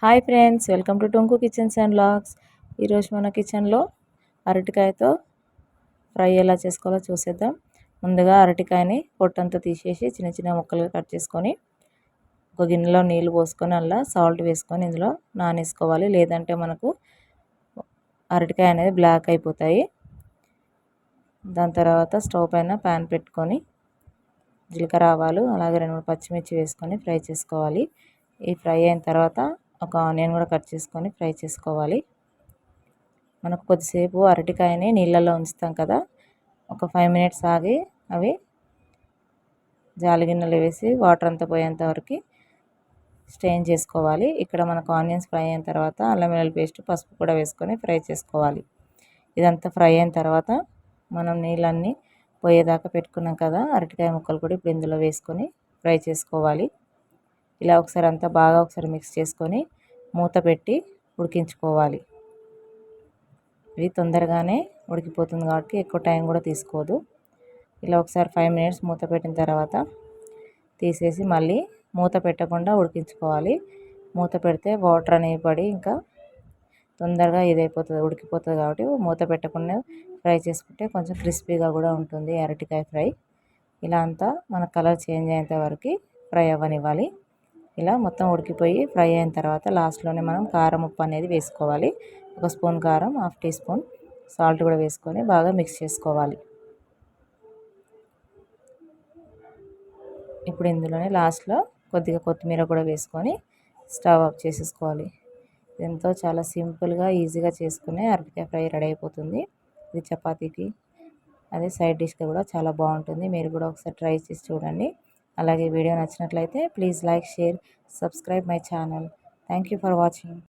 Hi friends, welcome to Tonku kitchens and vlogs. ఈరోజు మన కిచెన్లో అరటికాయతో ఫ్రై ఎలా చేసుకోవాలో చూసేద్దాం. ముందుగా అరటికాయని పొట్టంతా తీసేసి చిన్న చిన్న ముక్కలుగా కట్ చేసుకొని ఒక గిన్నెలో నీళ్లు పోసుకొని అలా సాల్ట్ వేసుకొని ఇందులో నానేసుకోవాలి. లేదంటే మనకు అరటికాయ అనేది బ్లాక్ అయిపోతాయి. దాని తర్వాత స్టవ్ పైన ప్యాన్ పెట్టుకొని జీలకర్ర ఆవాలు అలాగే 2 పచ్చిమిర్చి వేసుకొని ఫ్రై చేసుకోవాలి. ఈ ఫ్రై అయిన తర్వాత ఒక ఆనియన్ కూడా కట్ చేసుకొని ఫ్రై చేసుకోవాలి. మనకు కొద్దిసేపు అరటికాయని నీళ్ళల్లో ఉంచుతాం కదా, ఒక 5 మినిట్స్ ఆగి అవి జాలి గిన్నెలో వేసి వాటర్ అంతా పోయేంత వరకు స్ట్రెయిన్ చేసుకోవాలి. ఇక్కడ మనకు ఆనియన్స్ ఫ్రై అయిన తర్వాత అల్లం వెల్లుల్లి పేస్ట్, పసుపు కూడా వేసుకొని ఫ్రై చేసుకోవాలి. ఇదంతా ఫ్రై అయిన తర్వాత మనం నీళ్ళన్నీ పోయేదాకా పెట్టుకున్నాం కదా, అరటికాయ ముక్కలు కూడా ఇప్పుడు ఇందులో వేసుకొని ఫ్రై చేసుకోవాలి. ఇలా ఒకసారి అంతా బాగా మిక్స్ చేసుకొని మూత పెట్టి ఉడికించుకోవాలి. ఇది తొందరగానే ఉడికిపోతుంది కాబట్టి ఎక్కువ టైం కూడా తీసుకోదు. ఇలా ఒకసారి 5 మినిట్స్ మూత పెట్టిన తర్వాత తీసేసి మళ్ళీ మూత పెట్టకుండా ఉడికించుకోవాలి. మూత పెడితే వాటర్ అనేవి పడి ఇంకా తొందరగా ఇదైపోతుంది, ఉడికిపోతుంది. కాబట్టి మూత పెట్టకుండా ఫ్రై చేసుకుంటే కొంచెం క్రిస్పీగా కూడా ఉంటుంది అరటికాయ ఫ్రై. ఇలా అంతా మన కలర్ చేంజ్ అయ్యేంత వరకు ఫ్రై అవ్వనివ్వాలి. ఇలా మొత్తం ఉడికిపోయి ఫ్రై అయిన తర్వాత లాస్ట్లోనే మనం కారం, ఉప్పు అనేది వేసుకోవాలి. 1 స్పూన్ కారం, 1/2 టీ స్పూన్ సాల్ట్ కూడా వేసుకొని బాగా మిక్స్ చేసుకోవాలి. ఇప్పుడు ఇందులోనే లాస్ట్లో కొద్దిగా కొత్తిమీర కూడా వేసుకొని స్టవ్ ఆఫ్ చేసేసుకోవాలి. ఎంతో చాలా సింపుల్గా ఈజీగా చేసుకునే అరటికాయ ఫ్రై రెడీ అయిపోతుంది. ఇది చపాతీకి అదే సైడ్ డిష్గా కూడా చాలా బాగుంటుంది. మీరు కూడా ఒకసారి ట్రై చేసి చూడండి. అలాగే వీడియో నచ్చినట్లయితే please like, share, subscribe my channel. Thank you for watching.